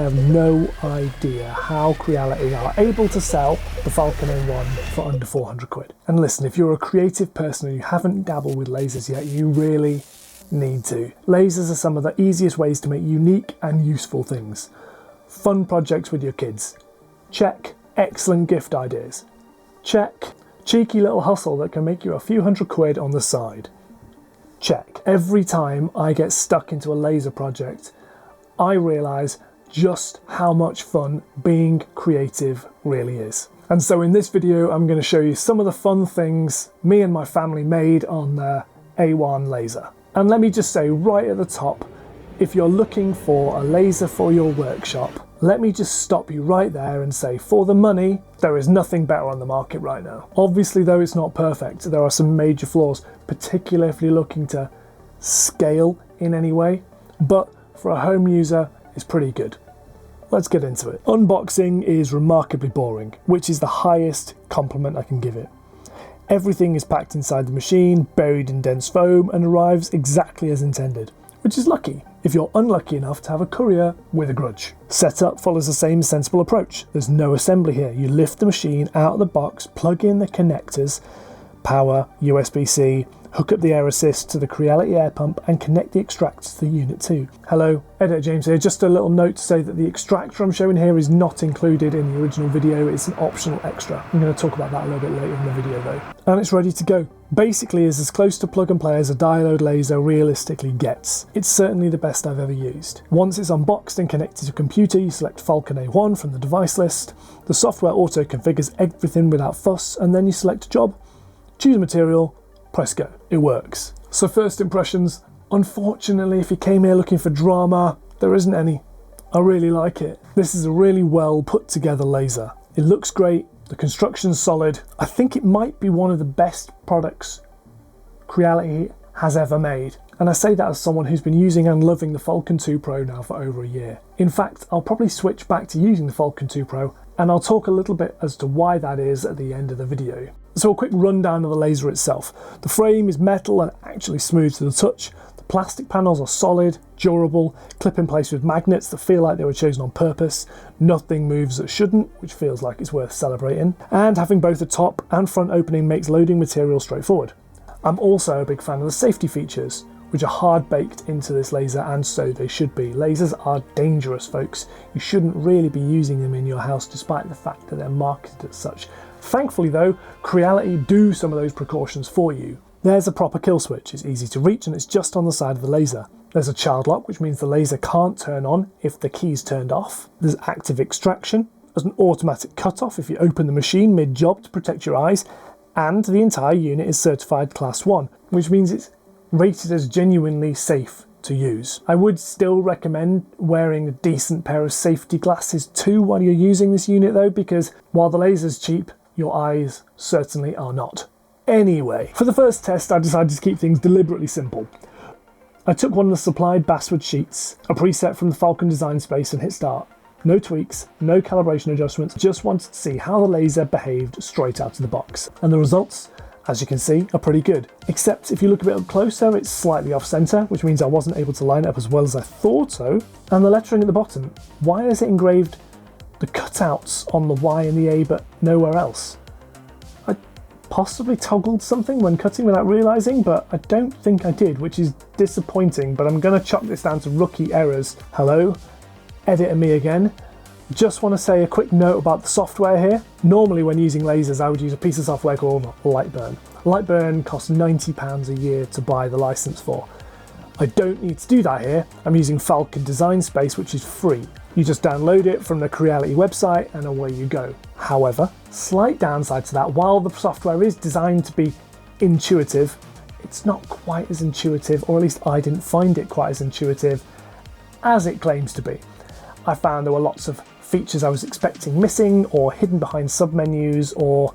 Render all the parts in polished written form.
have no idea how Creality are able to sell the Falcon 1 for under 400 quid. And listen, if you're a creative person and you haven't dabbled with lasers yet, you really need to. Lasers are some of the easiest ways to make unique and useful things. Fun projects with your kids. Check. Excellent gift ideas. Check. Cheeky little hustle that can make you a few hundred quid on the side. Check. Every time I get stuck into a laser project, I realise just how much fun being creative really is. And so in this video, I'm going to show you some of the fun things me and my family made on the A1 laser. And let me just say right at the top, if you're looking for a laser for your workshop, let me just stop you right there and say, for the money, there is nothing better on the market right now. Obviously, though, it's not perfect. There are some major flaws, particularly if you're looking to scale in any way. But for a home user, it's pretty good. Let's get into it. Unboxing is remarkably boring, which is the highest compliment I can give it. Everything is packed inside the machine, buried in dense foam, and arrives exactly as intended, which is lucky if you're unlucky enough to have a courier with a grudge. Setup follows the same sensible approach. There's no assembly here. You lift the machine out of the box, plug in the connectors, power, USB-C, hook up the air assist to the Creality air pump and connect the extractor to the unit 2. Hello, Editor James here. Just a little note to say that the extractor I'm showing here is not included in the original video. It's an optional extra. I'm going to talk about that a little bit later in the video though. And it's ready to go. Basically is as close to plug and play as a diode laser realistically gets. It's certainly the best I've ever used. Once it's unboxed and connected to a computer, you select Falcon A1 from the device list. The software auto configures everything without fuss, and then you select a job, choose a material, press go. It works. So first impressions, unfortunately, if you came here looking for drama, there isn't any. I really like it. This is a really well put together laser. It looks great. The construction's solid. I think it might be one of the best products Creality has ever made. And I say that as someone who's been using and loving the Falcon 2 Pro now for over a year. In fact, I'll probably switch back to using the Falcon 2 Pro, and I'll talk a little bit as to why that is at the end of the video. So a quick rundown of the laser itself. The frame is metal and actually smooth to the touch. The plastic panels are solid, durable, clip in place with magnets that feel like they were chosen on purpose. Nothing moves that shouldn't, which feels like it's worth celebrating. And having both a top and front opening makes loading material straightforward. I'm also a big fan of the safety features, which are hard baked into this laser, and so they should be. Lasers are dangerous, folks. You shouldn't really be using them in your house despite the fact that they're marketed as such. Thankfully though, Creality do some of those precautions for you. There's a proper kill switch. It's easy to reach and it's just on the side of the laser. There's a child lock, which means the laser can't turn on if the key's turned off. There's active extraction. There's an automatic cutoff if you open the machine mid-job to protect your eyes. And the entire unit is certified Class 1, which means it's rated as genuinely safe to use. I would still recommend wearing a decent pair of safety glasses too while you're using this unit though, because while the laser's cheap, your eyes certainly are not. Anyway, for the first test, I decided to keep things deliberately simple. I took one of the supplied basswood sheets, a preset from the Falcon design space, and hit start. No tweaks, no calibration adjustments, just wanted to see how the laser behaved straight out of the box. And the results, as you can see, are pretty good. Except if you look a bit up closer, it's slightly off center, which means I wasn't able to line it up as well as I thought so. And the lettering at the bottom, why is it engraved the cutouts on the Y and the A but nowhere else? I possibly toggled something when cutting without realizing, but I don't think I did, which is disappointing, but I'm gonna chalk this down to rookie errors. Hello, editor me again. Just want to say a quick note about the software here. Normally when using lasers, I would use a piece of software called Lightburn. Lightburn costs £90 a year to buy the license for. I don't need to do that here. I'm using Falcon Design Space, which is free. You just download it from the Creality website and away you go. However, slight downside to that, while the software is designed to be intuitive, it's not quite as intuitive, or at least I didn't find it quite as intuitive as it claims to be. I found there were lots of features I was expecting missing or hidden behind submenus, or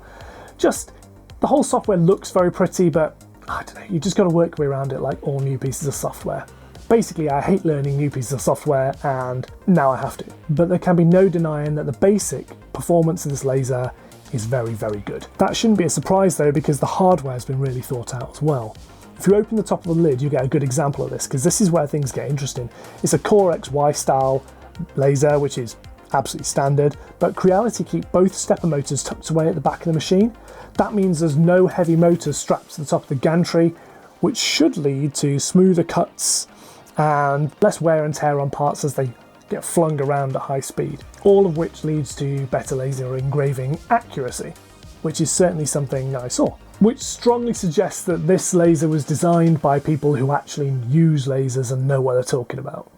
just the whole software looks very pretty, but I don't know, you just got to work your way around it like all new pieces of software. Basically, I hate learning new pieces of software, and now I have to. But there can be no denying that the basic performance of this laser is very, very good. That shouldn't be a surprise though, because the hardware has been really thought out as well. If you open the top of the lid, you get a good example of this, because this is where things get interesting. It's a Core XY style laser, which is absolutely standard, but Creality keep both stepper motors tucked away at the back of the machine. That means there's no heavy motors strapped to the top of the gantry, which should lead to smoother cuts and less wear and tear on parts as they get flung around at high speed, all of which leads to better laser engraving accuracy, which is certainly something I saw, which strongly suggests that this laser was designed by people who actually use lasers and know what they're talking about.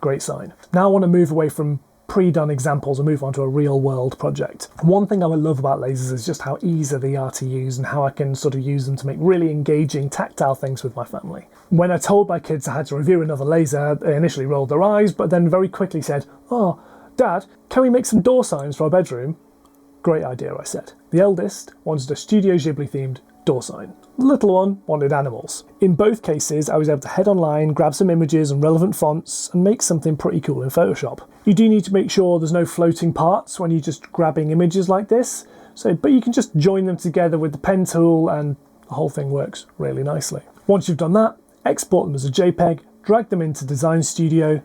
Great sign. Now I want to move away from pre-done examples and move on to a real-world project. One thing I love about lasers is just how easy they are to use and how I can sort of use them to make really engaging tactile things with my family. When I told my kids I had to review another laser, they initially rolled their eyes, but then very quickly said, "Oh, Dad, can we make some door signs for our bedroom?" Great idea, I said. The eldest wanted a Studio Ghibli-themed door sign. The little one wanted animals. In both cases, I was able to head online, grab some images and relevant fonts, and make something pretty cool in Photoshop. You do need to make sure there's no floating parts when you're just grabbing images like this, but you can just join them together with the pen tool and the whole thing works really nicely. Once you've done that, export them as a JPEG, drag them into Design Studio,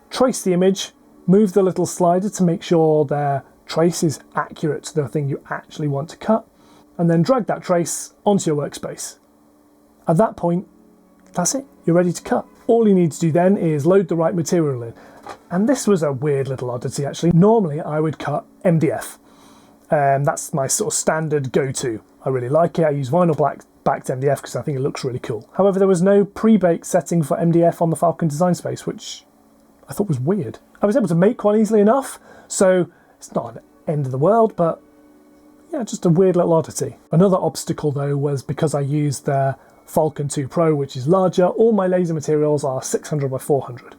trace the image, move the little slider to make sure their trace is accurate to the thing you actually want to cut, and then drag that trace onto your workspace. At that point, that's it, you're ready to cut. All you need to do then is load the right material in. And this was a weird little oddity actually. Normally I would cut MDF. That's my sort of standard go-to. I really like it. I use vinyl backed MDF because I think it looks really cool. However, there was no pre-baked setting for MDF on the Falcon design space, which I thought was weird. I was able to make one easily enough, so it's not the end of the world, but yeah, just a weird little oddity. Another obstacle though was because I used the Falcon 2 Pro, which is larger, all my laser materials are 600 by 400.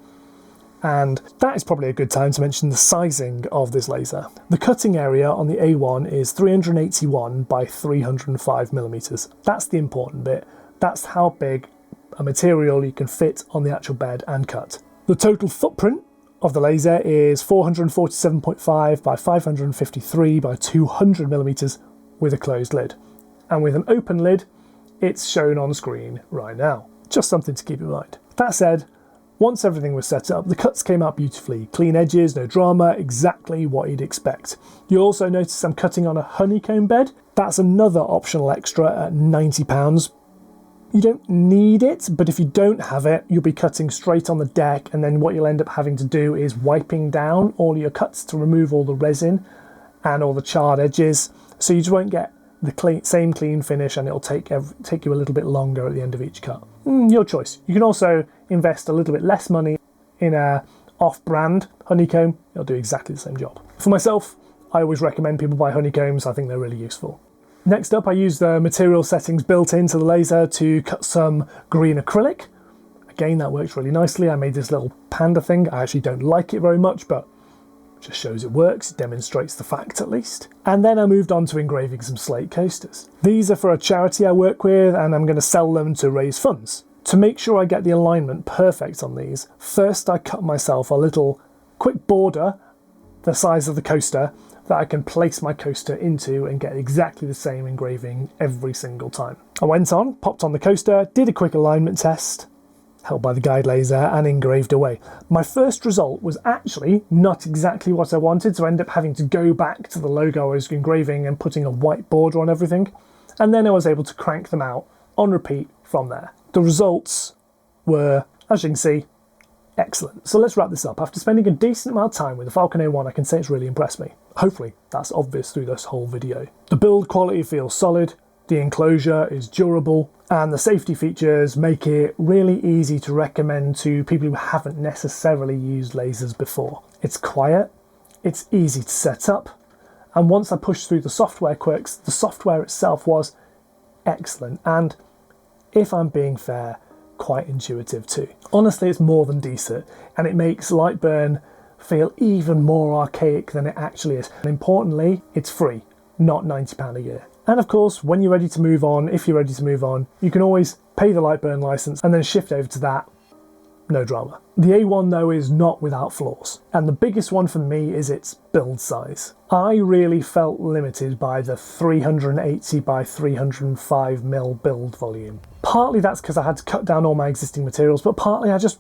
And that is probably a good time to mention the sizing of this laser. The cutting area on the A1 is 381 by 305 millimeters. That's the important bit. That's how big a material you can fit on the actual bed and cut. The total footprint of the laser is 447.5 by 553 by 200 millimeters with a closed lid. And with an open lid, it's shown on screen right now. Just something to keep in mind. That said, once everything was set up, the cuts came out beautifully. Clean edges, no drama, exactly what you'd expect. You'll also notice I'm cutting on a honeycomb bed. That's another optional extra at £90. You don't need it, but if you don't have it, you'll be cutting straight on the deck, and then what you'll end up having to do is wiping down all your cuts to remove all the resin and all the charred edges, so you just won't get the same clean finish, and it'll take you a little bit longer at the end of each cut. Your choice. You can also invest a little bit less money in a off-brand honeycomb. It'll do exactly the same job. For myself, I always recommend people buy honeycombs. I think they're really useful. Next up, I use the material settings built into the laser to cut some green acrylic. Again, that works really nicely. I made this little panda thing. I actually don't like it very much, but it just shows it works. It demonstrates the fact at least. And then I moved on to engraving some slate coasters. These are for a charity I work with, and I'm going to sell them to raise funds. To make sure I get the alignment perfect on these, first I cut myself a little quick border the size of the coaster that I can place my coaster into and get exactly the same engraving every single time. I went on, popped on the coaster, did a quick alignment test, held by the guide laser, and engraved away. My first result was actually not exactly what I wanted, so I ended up having to go back to the logo I was engraving and putting a white border on everything, and then I was able to crank them out on repeat from there. The results were, as you can see, excellent. So let's wrap this up. After spending a decent amount of time with the Falcon A1, I can say it's really impressed me. Hopefully that's obvious through this whole video. The build quality feels solid, the enclosure is durable, and the safety features make it really easy to recommend to people who haven't necessarily used lasers before. It's quiet, it's easy to set up, and once I pushed through the software quirks, the software itself was excellent, and if I'm being fair, quite intuitive too. Honestly, it's more than decent, and it makes Lightburn feel even more archaic than it actually is. And importantly, it's free, not £90 a year. And of course, when you're ready to move on, if you're ready to move on, you can always pay the Lightburn license and then shift over to that. No drama. The A1 though is not without flaws, and the biggest one for me is its build size. I really felt limited by the 380 by 305 mil build volume. Partly that's because I had to cut down all my existing materials, but partly I just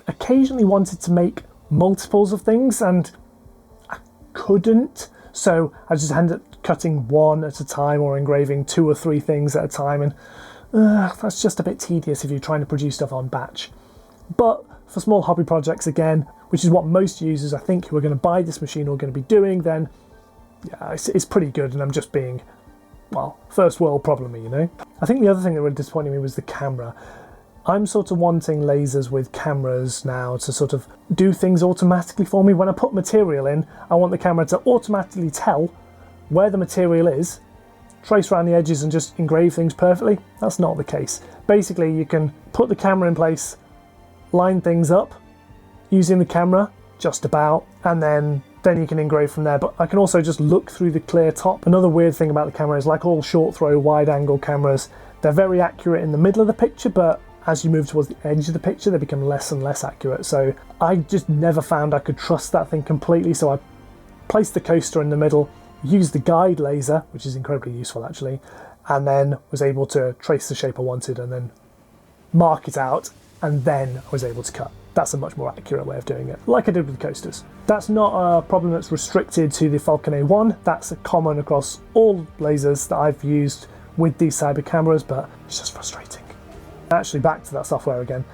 occasionally wanted to make multiples of things, and I couldn't. So I just ended up cutting one at a time or engraving 2 or 3 things at a time, and that's just a bit tedious if you're trying to produce stuff on batch. But for small hobby projects, again, which is what most users I think who are going to buy this machine are going to be doing, then yeah, it's pretty good, and I'm just being, well, first world problem-y, you know? I think the other thing that really disappointed me was the camera. I'm sort of wanting lasers with cameras now to sort of do things automatically for me. When I put material in, I want the camera to automatically tell where the material is, trace around the edges and just engrave things perfectly. That's not the case. Basically, you can put the camera in place, line things up using the camera, just about, and then you can engrave from there. But I can also just look through the clear top. Another weird thing about the camera is, like all short throw wide angle cameras, they're very accurate in the middle of the picture, but as you move towards the edge of the picture, they become less and less accurate. So I just never found I could trust that thing completely. So I placed the coaster in the middle, used the guide laser, which is incredibly useful actually, and then was able to trace the shape I wanted and then mark it out, and then I was able to cut. That's a much more accurate way of doing it, like I did with the coasters. That's not a problem that's restricted to the Falcon A1. That's a common across all lasers that I've used with these cyber cameras, but it's just frustrating. Actually, back to that software again.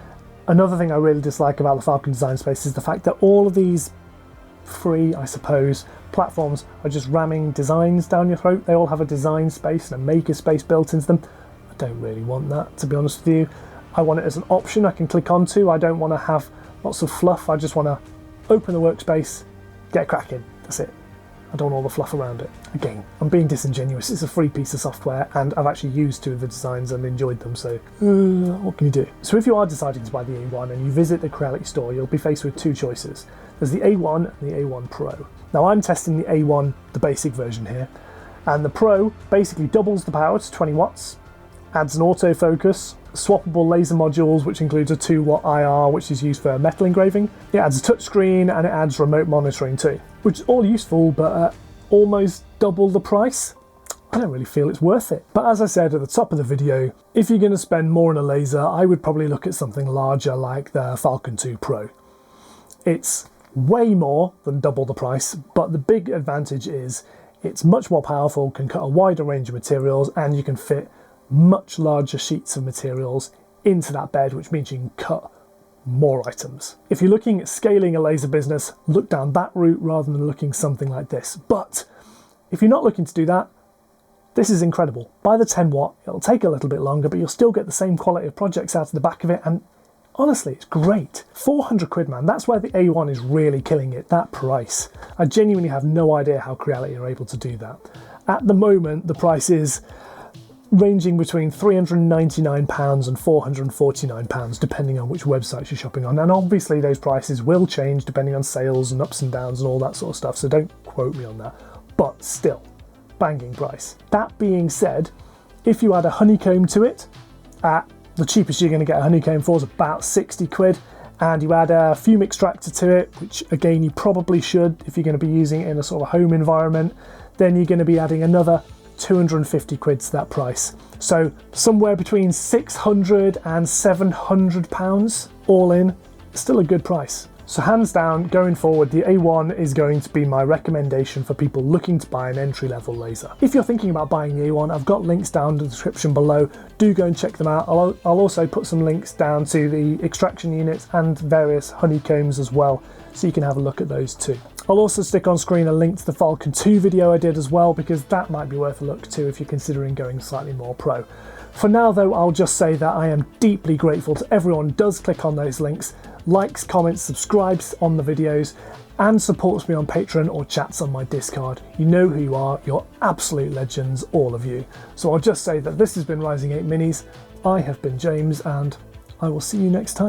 Another thing I really dislike about the Falcon Design Space is the fact that all of these free, I suppose, platforms are just ramming designs down your throat. They all have a design space and a maker space built into them. I don't really want that, to be honest with you. I want it as an option I can click onto. I don't want to have lots of fluff. I just want to open the workspace, get cracking. That's it. I don't want all the fluff around it. Again, I'm being disingenuous. It's a free piece of software, and I've actually used 2 of the designs and enjoyed them, so what can you do? So if you are deciding to buy the A1 and you visit the Creality store, you'll be faced with 2 choices. There's the A1 and the A1 Pro. Now I'm testing the A1, the basic version here, and the Pro basically doubles the power to 20 watts, adds an autofocus, swappable laser modules, which includes a 2-watt IR, which is used for metal engraving. It adds a touchscreen, and it adds remote monitoring too, which is all useful, but at almost double the price, I don't really feel it's worth it. But as I said at the top of the video, if you're going to spend more on a laser, I would probably look at something larger like the Falcon 2 Pro. It's way more than double the price, but the big advantage is it's much more powerful, can cut a wider range of materials, and you can fit much larger sheets of materials into that bed, which means you can cut more items. If you're looking at scaling a laser business, look down that route rather than looking something like this. But if you're not looking to do that, this is incredible. Buy the 10 watt, it'll take a little bit longer, but you'll still get the same quality of projects out of the back of it, and honestly, it's great. 400 quid, man, that's where the A1 is really killing it, that price. I genuinely have no idea how Creality are able to do that. At the moment, the price is ranging between £399 and £449, depending on which websites you're shopping on. And obviously those prices will change depending on sales and ups and downs and all that sort of stuff, so don't quote me on that. But still, banging price. That being said, if you add a honeycomb to it, at the cheapest you're going to get a honeycomb for is about 60 quid, and you add a fume extractor to it, which again you probably should if you're going to be using it in a sort of home environment, then you're going to be adding another 250 quid to that price. So somewhere between 600 and 700 pounds all in, still a good price. So hands down, going forward, the A1 is going to be my recommendation for people looking to buy an entry-level laser. If you're thinking about buying the A1, I've got links down in the description below. Do go and check them out. I'll also put some links down to the extraction units and various honeycombs as well, so you can have a look at those too. I'll also stick on screen a link to the Falcon 2 video I did as well, because that might be worth a look too if you're considering going slightly more pro. For now though, I'll just say that I am deeply grateful to everyone who does click on those links, likes, comments, subscribes on the videos, and supports me on Patreon or chats on my Discord. You know who you are, you're absolute legends, all of you. So I'll just say that this has been RisingApe Minis, I have been James, and I will see you next time.